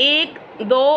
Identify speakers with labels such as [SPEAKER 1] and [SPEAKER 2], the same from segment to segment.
[SPEAKER 1] 1, 2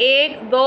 [SPEAKER 1] 1, 2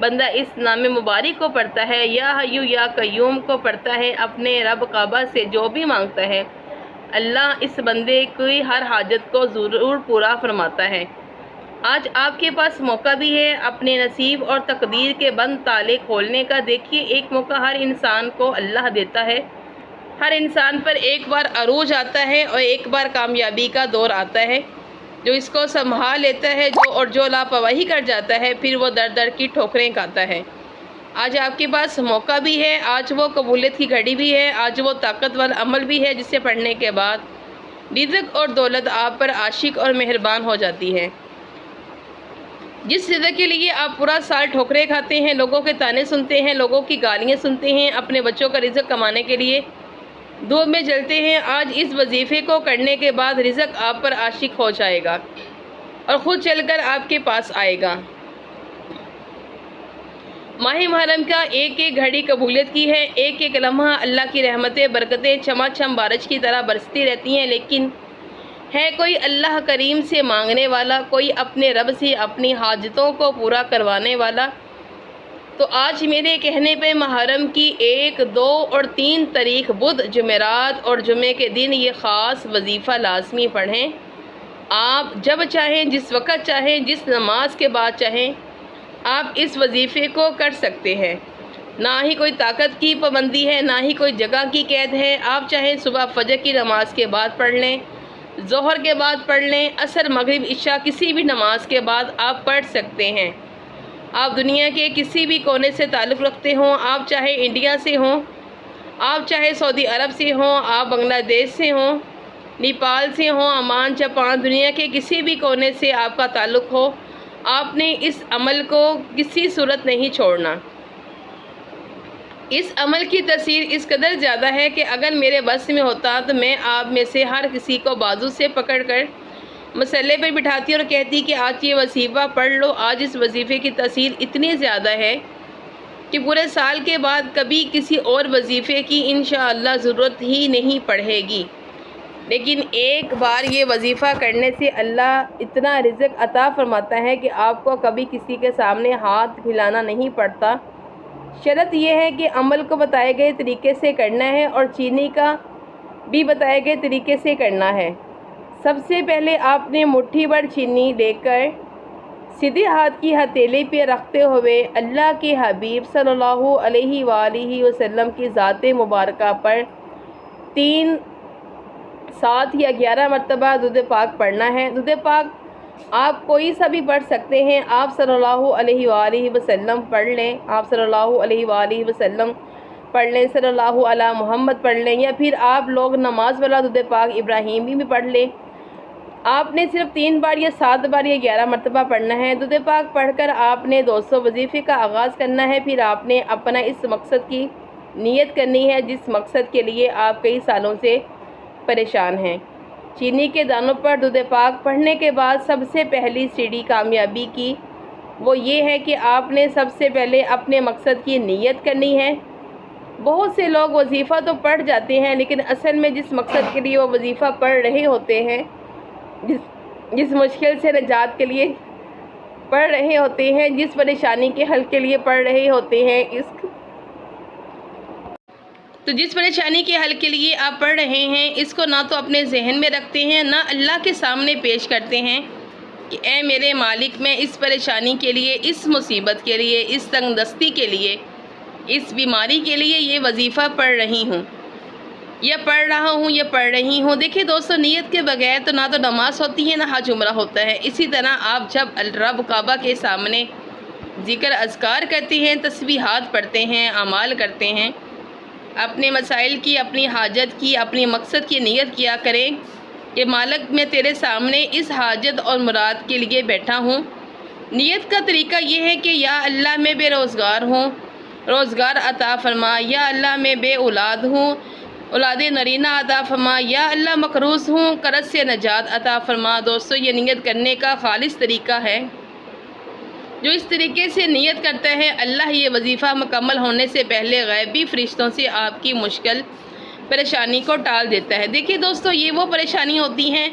[SPEAKER 1] بندہ اس نام مبارک کو پڑھتا ہے، یا حیو یا قیوم کو پڑھتا ہے، اپنے رب کعبہ سے جو بھی مانگتا ہے اللہ اس بندے کی ہر حاجت کو ضرور پورا فرماتا ہے۔ آج آپ کے پاس موقع بھی ہے اپنے نصیب اور تقدیر کے بند تالے کھولنے کا۔ دیکھیے، ایک موقع ہر انسان کو اللہ دیتا ہے۔ ہر انسان پر ایک بار عروج آتا ہے اور ایک بار کامیابی کا دور آتا ہے۔ جو اس کو سنبھال لیتا ہے جو لاپرواہی کر جاتا ہے، پھر وہ در در کی ٹھوکریں کھاتا ہے۔ آج آپ کے پاس موقع بھی ہے، آج وہ قبولیت کی گھڑی بھی ہے، آج وہ طاقتور عمل بھی ہے جسے پڑھنے کے بعد رزق اور دولت آپ پر عاشق اور مہربان ہو جاتی ہے۔ جس رزق کے لیے آپ پورا سال ٹھوکریں کھاتے ہیں، لوگوں کے طعنے سنتے ہیں، لوگوں کی گالیاں سنتے ہیں، اپنے بچوں کا رزق کمانے کے لیے دھوپ میں جلتے ہیں، آج اس وظیفے کو کرنے کے بعد رزق آپ پر عاشق ہو جائے گا اور خود چل کر آپ کے پاس آئے گا۔ ماہ محرم کا ایک ایک گھڑی قبولیت کی ہے، ایک ایک لمحہ اللہ کی رحمتیں برکتیں چما چم بارش کی طرح برستی رہتی ہیں، لیکن ہے کوئی اللہ کریم سے مانگنے والا، کوئی اپنے رب سے اپنی حاجتوں کو پورا کروانے والا، تو آج میرے کہنے پہ محرم کی 1، 2 اور 3 تاریخ بدھ، جمعرات اور جمعے کے دن یہ خاص وظیفہ لازمی پڑھیں۔ آپ جب چاہیں، جس وقت چاہیں، جس نماز کے بعد چاہیں، آپ اس وظیفے کو کر سکتے ہیں۔ نہ ہی کوئی طاقت کی پابندی ہے، نہ ہی کوئی جگہ کی قید ہے۔ آپ چاہیں صبح فجر کی نماز کے بعد پڑھ لیں، ظہر کے بعد پڑھ لیں، عصر، مغرب، عشاء کسی بھی نماز کے بعد آپ پڑھ سکتے ہیں۔ آپ دنیا کے کسی بھی کونے سے تعلق رکھتے ہوں، آپ چاہے انڈیا سے ہوں، آپ چاہے سعودی عرب سے ہوں، آپ بنگلہ دیش سے ہوں، نیپال سے ہوں، عمان، جاپان، دنیا کے کسی بھی کونے سے آپ کا تعلق ہو، آپ نے اس عمل کو کسی صورت نہیں چھوڑنا۔ اس عمل کی تاثیر اس قدر زیادہ ہے کہ اگر میرے بس میں ہوتا تو میں آپ میں سے ہر کسی کو بازو سے پکڑ کر مسئلے پر بٹھاتی اور کہتی کہ آج یہ وظیفہ پڑھ لو۔ آج اس وظیفے کی تاثیر اتنی زیادہ ہے کہ پورے سال کے بعد کبھی کسی اور وظیفے کی انشاءاللہ ضرورت ہی نہیں پڑے گی۔ لیکن ایک بار یہ وظیفہ کرنے سے اللہ اتنا رزق عطا فرماتا ہے کہ آپ کو کبھی کسی کے سامنے ہاتھ پھیلانا نہیں پڑتا۔ شرط یہ ہے کہ عمل کو بتائے گئے طریقے سے کرنا ہے اور چینی کا بھی بتائے گئے طریقے سے کرنا ہے۔ سب سے پہلے آپ نے مٹھی بھر چینی لے کر سیدھے ہاتھ کی ہتھیلی پہ رکھتے ہوئے اللہ کے حبیب صلی اللہ علیہ وآلہ وسلم کی ذات مبارکہ پر 3، 7 یا 11 مرتبہ درود پاک پڑھنا ہے۔ درود پاک آپ کوئی سا بھی پڑھ سکتے ہیں، آپ صلی اللہ علیہ وآلہ وسلم پڑھ لیں، آپ صلی اللہ علیہ وآلہ وسلم پڑھ لیں، صلی اللہ علی محمد پڑھ لیں، یا پھر آپ لوگ نماز والا درود پاک ابراہیمی بھی پڑھ لیں۔ آپ نے صرف 3 بار یا 7 بار یا 11 مرتبہ پڑھنا ہے۔ درود پاک پڑھ کر آپ نے 200 وظیفے کا آغاز کرنا ہے۔ پھر آپ نے اپنا اس مقصد کی نیت کرنی ہے جس مقصد کے لیے آپ کئی سالوں سے پریشان ہیں۔ چینی کے دانوں پر درود پاک پڑھنے کے بعد سب سے پہلی سیڑھی کامیابی کی وہ یہ ہے کہ آپ نے سب سے پہلے اپنے مقصد کی نیت کرنی ہے۔ بہت سے لوگ وظیفہ تو پڑھ جاتے ہیں، لیکن اصل میں جس مقصد کے لیے وہ وظیفہ پڑھ رہے ہوتے ہیں، جس مشکل سے نجات کے لیے پڑھ رہے ہوتے ہیں، جس پریشانی کے حل کے لیے پڑھ رہے ہوتے ہیں، جس پریشانی کے حل کے لیے آپ پڑھ رہے ہیں، اس کو نہ تو اپنے ذہن میں رکھتے ہیں، نہ اللہ کے سامنے پیش کرتے ہیں کہ اے میرے مالک، میں اس پریشانی کے لیے، اس مصیبت کے لیے، اس تنگ دستی کے لیے، اس بیماری کے لیے یہ وظیفہ پڑھ رہی ہوں، یا پڑھ رہا ہوں، یا پڑھ رہی ہوں۔ دیکھیں دوستو، نیت کے بغیر تو نہ تو نماز ہوتی ہے، نہ حج عمرہ ہوتا ہے۔ اسی طرح آپ جب رب کعبہ کے سامنے ذکر اذکار کرتے ہیں، تسبیحات پڑھتے ہیں، اعمال کرتے ہیں، اپنے مسائل کی، اپنی حاجت کی، اپنی مقصد کی نیت کیا کریں کہ مالک میں تیرے سامنے اس حاجت اور مراد کے لیے بیٹھا ہوں۔ نیت کا طریقہ یہ ہے کہ یا اللہ میں بے روزگار ہوں، روزگار عطا فرما، یا اللہ میں بے اولاد ہوں، اولاد نرینہ عطا فرما، یا اللہ مقروض ہوں، قرض سے نجات عطا فرما۔ دوستو، یہ نیت کرنے کا خالص طریقہ ہے۔ جو اس طریقے سے نیت کرتا ہے، اللہ یہ وظیفہ مکمل ہونے سے پہلے غیبی فرشتوں سے آپ کی مشکل پریشانی کو ٹال دیتا ہے۔ دیکھیے دوستو، یہ وہ پریشانی ہوتی ہیں،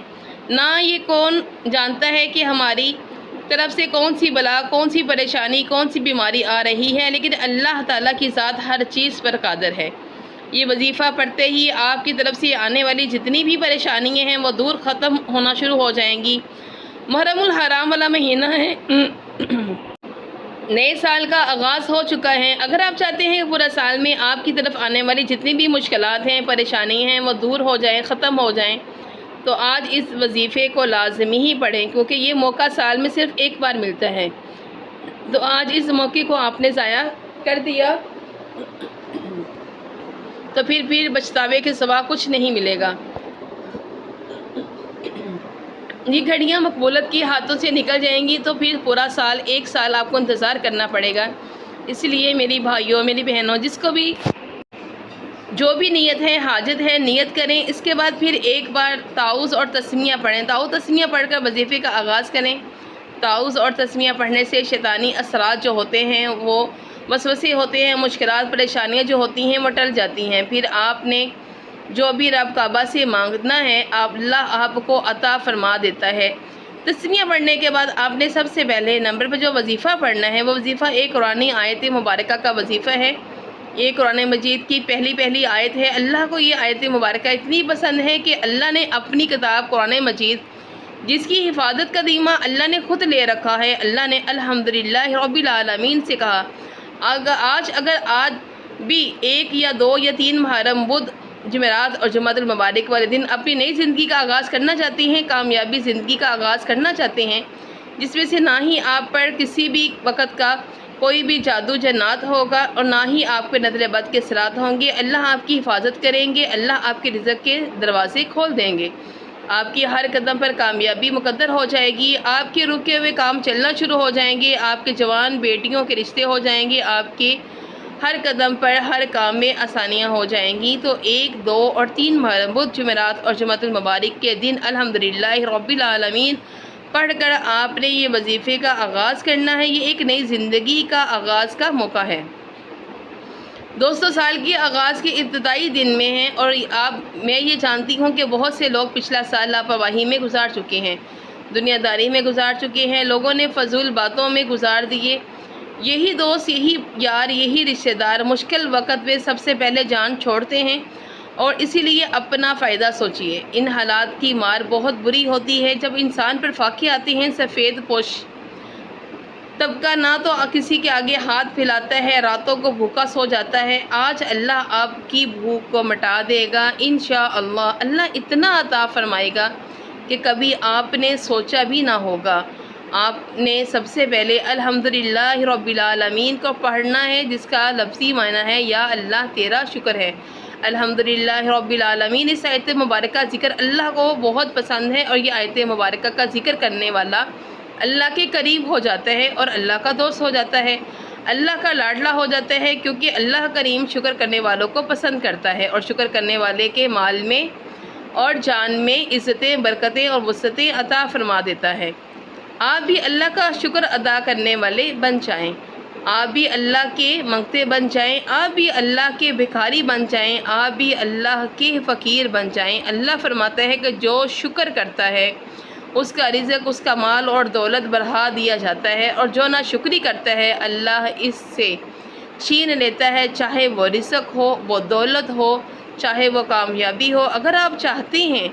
[SPEAKER 1] نہ یہ کون جانتا ہے کہ ہماری طرف سے کون سی بلا، کون سی پریشانی، کون سی بیماری آ رہی ہے، لیکن اللہ تعالیٰ کی ذات ہر چیز پر قادر ہے۔ یہ وظیفہ پڑھتے ہی آپ کی طرف سے آنے والی جتنی بھی پریشانیاں ہیں وہ دور ختم ہونا شروع ہو جائیں گی۔ محرم الحرام والا مہینہ ہے، نئے سال کا آغاز ہو چکا ہے۔ اگر آپ چاہتے ہیں کہ پورا سال میں آپ کی طرف آنے والی جتنی بھی مشکلات ہیں، پریشانی ہیں، وہ دور ہو جائیں، ختم ہو جائیں، تو آج اس وظیفے کو لازمی ہی پڑھیں، کیونکہ یہ موقع سال میں صرف ایک بار ملتا ہے۔ تو آج اس موقع کو آپ نے ضائع کر دیا تو پھر پچھتاوے کے سوا کچھ نہیں ملے گا۔ یہ گھڑیاں مقبولت کے ہاتھوں سے نکل جائیں گی تو پھر پورا سال، ایک سال آپ کو انتظار کرنا پڑے گا۔ اس لیے میری بھائیوں، میری بہنوں، جس کو بھی جو بھی نیت ہے، حاجت ہے، نیت کریں۔ اس کے بعد پھر ایک بار تعوذ اور تسمیہ پڑھیں۔ تعوذ تسمیہ پڑھ کر وظیفے کا آغاز کریں۔ تعوذ اور تسمیہ پڑھنے سے شیطانی اثرات جو ہوتے ہیں، وہ وسوسے ہوتے ہیں، مشکلات، پریشانیاں جو ہوتی ہیں وہ ٹل جاتی ہیں۔ پھر آپ نے جو بھی رب کعبہ سے مانگنا ہے، اللہ آپ کو عطا فرما دیتا ہے۔ تسمیہ پڑھنے کے بعد آپ نے سب سے پہلے نمبر پر جو وظیفہ پڑھنا ہے، وہ وظیفہ ایک قرآنی آیت مبارکہ کا وظیفہ ہے۔ یہ قرآن مجید کی پہلی آیت ہے۔ اللہ کو یہ آیت مبارکہ اتنی پسند ہے کہ اللہ نے اپنی کتاب قرآن مجید، جس کی حفاظت کا ذمہ اللہ نے خود لے رکھا ہے، اللہ نے الحمدللہ رب العالمین سے کہا، اگر آج بھی 1 یا 2 یا 3 محرم، بدھ، جمعرات اور جمعۃ المبارک والے دن اپنی نئی زندگی کا آغاز کرنا چاہتے ہیں، کامیابی زندگی کا آغاز کرنا چاہتے ہیں، جس میں سے نہ ہی آپ پر کسی بھی وقت کا کوئی بھی جادو جنات ہوگا اور نہ ہی آپ پہ نظر بد کے اثرات ہوں گے، اللہ آپ کی حفاظت کریں گے، اللہ آپ کے رزق کے دروازے کھول دیں گے، آپ کی ہر قدم پر کامیابی مقدر ہو جائے گی، آپ کے رکے ہوئے کام چلنا شروع ہو جائیں گے، آپ کے جوان بیٹیوں کے رشتے ہو جائیں گے، آپ کے ہر قدم پر ہر کام میں آسانیاں ہو جائیں گی۔ تو 1، 2 اور 3 محرم، بدھ، جمعرات اور جمعۃ المبارک کے دن الحمدللہ رب العالمین پڑھ کر آپ نے یہ وظیفے کا آغاز کرنا ہے۔ یہ ایک نئی زندگی کا آغاز کا موقع ہے۔ دوستو، سال کے آغاز کے ابتدائی دن میں ہیں اور میں یہ جانتی ہوں کہ بہت سے لوگ پچھلا سال لاپرواہی میں گزار چکے ہیں، دنیا داری میں گزار چکے ہیں، لوگوں نے فضول باتوں میں گزار دیے۔ یہی دوست، یہی یار، یہی رشتہ دار مشکل وقت میں سب سے پہلے جان چھوڑتے ہیں، اور اسی لیے اپنا فائدہ سوچیے۔ ان حالات کی مار بہت بری ہوتی ہے جب انسان پر فاقے آتے ہیں۔ سفید پوش طبقہ نہ تو کسی کے آگے ہاتھ پھیلاتا ہے، راتوں کو بھوکا سو جاتا ہے۔ آج اللہ آپ کی بھوک کو مٹا دے گا انشاءاللہ۔ اللہ اتنا عطا فرمائے گا کہ کبھی آپ نے سوچا بھی نہ ہوگا۔ آپ نے سب سے پہلے الحمدللہ رب العالمین کو پڑھنا ہے، جس کا لفظی معنی ہے یا اللہ تیرا شکر ہے۔ الحمدللہ رب العالمین، اس آیت مبارکہ ذکر اللہ کو بہت پسند ہے، اور یہ آیت مبارکہ کا ذکر کرنے والا اللہ کے قریب ہو جاتا ہے اور اللہ کا دوست ہو جاتا ہے، اللہ کا لاڈلا ہو جاتا ہے، کیونکہ اللہ کریم شکر کرنے والوں کو پسند کرتا ہے، اور شکر کرنے والے کے مال میں اور جان میں عزتیں، برکتیں اور وسعتیں عطا فرما دیتا ہے۔ آپ بھی اللہ کا شکر ادا کرنے والے بن جائیں، آپ بھی اللہ کے منگتے بن جائیں، آپ بھی اللہ کے بھکاری بن جائیں، آپ بھی اللہ کے فقیر بن جائیں۔ اللہ فرماتا ہے کہ جو شکر کرتا ہے اس کا رزق، اس کا مال اور دولت بڑھا دیا جاتا ہے، اور جو ناشکری کرتا ہے اللہ اس سے چھین لیتا ہے، چاہے وہ رزق ہو، وہ دولت ہو، چاہے وہ کامیابی ہو۔ اگر آپ چاہتے ہیں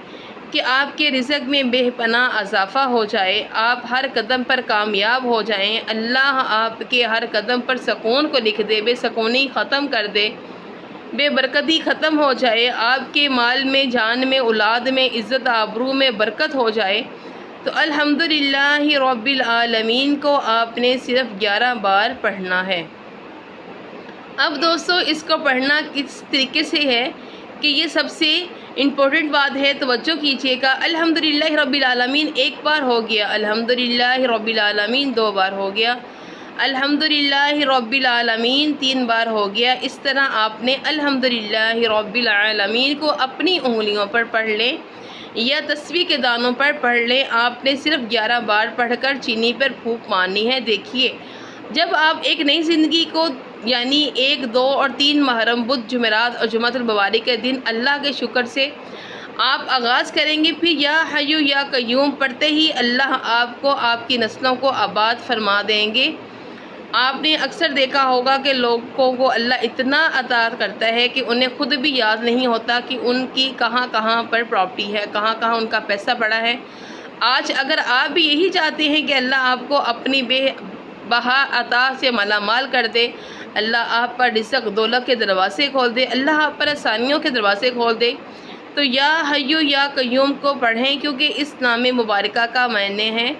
[SPEAKER 1] کہ آپ کے رزق میں بے پناہ اضافہ ہو جائے، آپ ہر قدم پر کامیاب ہو جائیں، اللہ آپ کے ہر قدم پر سکون کو لکھ دے، بے سکونی ختم کر دے، بے برکتی ختم ہو جائے، آپ کے مال میں، جان میں، اولاد میں، عزت آبرو میں برکت ہو جائے، تو الحمدللہ رب العالمین کو آپ نے صرف 11 بار پڑھنا ہے۔ اب دوستو، اس کو پڑھنا کس طریقے سے ہے کہ یہ سب سے امپورٹنٹ بات ہے، توجہ کیجیے گا۔ الحمدللہ رب العالمین 1 بار ہو گیا، الحمدللہ رب العالمین 2 بار ہو گیا، الحمدللہ رب العالمین 3 بار ہو گیا۔ اس طرح آپ نے الحمدللہ رب العالمین کو اپنی انگلیوں پر پڑھ لیں یا تسبیح کے دانوں پر پڑھ لیں۔ آپ نے صرف 11 بار پڑھ کر چینی پر پھونک مارنی ہے۔ دیکھیے، جب آپ ایک نئی زندگی کو، یعنی 1، 2 اور 3 محرم، بدھ، جمعرات اور جمعۃ المبارک کے دن اللہ کے شکر سے آپ آغاز کریں گے پھر یا حیو یا قیوم پڑھتے ہی اللہ آپ کو آپ کی نسلوں کو آباد فرما دیں گے۔ آپ نے اکثر دیکھا ہوگا کہ لوگوں کو اللہ اتنا عطا کرتا ہے کہ انہیں خود بھی یاد نہیں ہوتا کہ ان کی کہاں کہاں پر پراپرٹی ہے، کہاں کہاں ان کا پیسہ پڑا ہے۔ آج اگر آپ بھی یہی چاہتے ہیں کہ اللہ آپ کو اپنی بے بہا عطا سے مالا مال کر دے، اللہ آپ پر رزق دولت کے دروازے کھول دے، اللہ آپ پر آسانیوں کے دروازے کھول دے، تو یا حیو یا قیوم کو پڑھیں، کیونکہ اس نام مبارکہ کا معنی ہے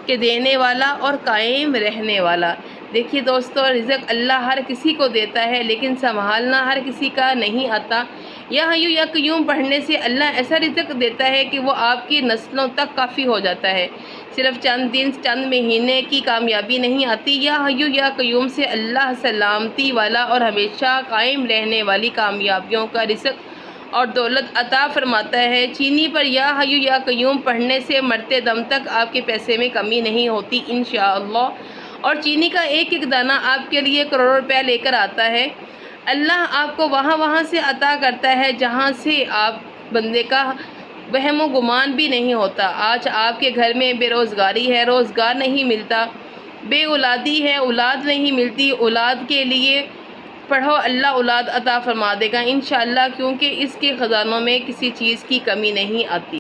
[SPEAKER 1] کہ دینے والا اور قائم رہنے والا۔ دیکھیے دوستو، رزق اللہ ہر کسی کو دیتا ہے لیکن سنبھالنا ہر کسی کا نہیں آتا۔ یا حیو یا قیوم پڑھنے سے اللہ ایسا رزق دیتا ہے کہ وہ آپ کی نسلوں تک کافی ہو جاتا ہے، صرف چند دن چند مہینے کی کامیابی نہیں آتی۔ یا حیو یا قیوم سے اللہ سلامتی والا اور ہمیشہ قائم رہنے والی کامیابیوں کا رزق اور دولت عطا فرماتا ہے۔ چینی پر یا حیو یا قیوم پڑھنے سے مرتے دم تک آپ کے پیسے میں کمی نہیں ہوتی انشاءاللہ، اور چینی کا ایک ایک دانہ آپ کے لیے کروڑوں روپے لے کر آتا ہے۔ اللہ آپ کو وہاں سے عطا کرتا ہے جہاں سے آپ بندے کا وہم و گمان بھی نہیں ہوتا۔ آج آپ کے گھر میں بے روزگاری ہے، روزگار نہیں ملتا، بے اولادی ہے، اولاد نہیں ملتی، اولاد کے لیے پڑھو، اللہ اولاد عطا فرما دے گا انشاءاللہ، کیونکہ اس کے خزانوں میں کسی چیز کی کمی نہیں آتی۔